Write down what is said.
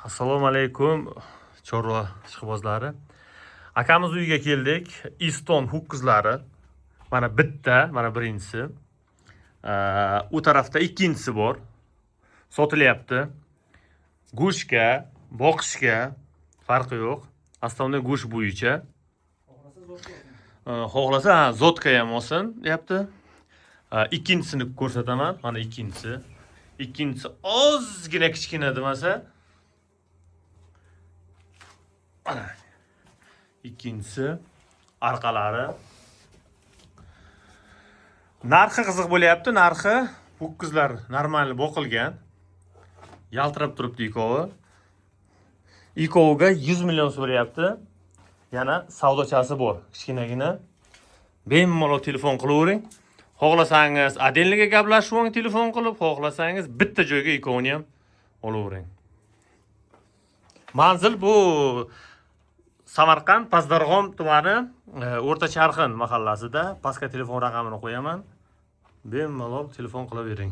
Assalomu alaykum chorva ishqibozlari. Akamiz uyiga keldik. Iston ho'kizlari. Mana bitta, mana birinchisi. U tarafda ikkinchisi bor. Sotilyapti. Go'shtga, boqishga farqi yo'q. Aslida go'sht bo'yicha. Xohlasa zotka ham olsin, deyapti. Ikkinchisini ko'rsataman. Mana ikkinchisi. Ikkinchisi ozgina kichkina demasa. Mana ikkinchisi orqalari. Narxi qiziq bo'lyapti. Narxi ho'kizlar normal boqilgan. Yaltirab turibdi ikovi. Ikoviga 100 million so'rayapti. Yana savdochasi bor, kichkinagina. Bemalol telefon qilavering. Xohlasangiz adenliga gaplashib oling telefon qilib, xohlasangiz bitta joyga ikovini ham olavering. Manzil bu Samarqand Pazdarg'om tumani O'rta Charxin mahallasida. Pastga telefon raqamini qo'yaman. Bemalol telefon qilavering.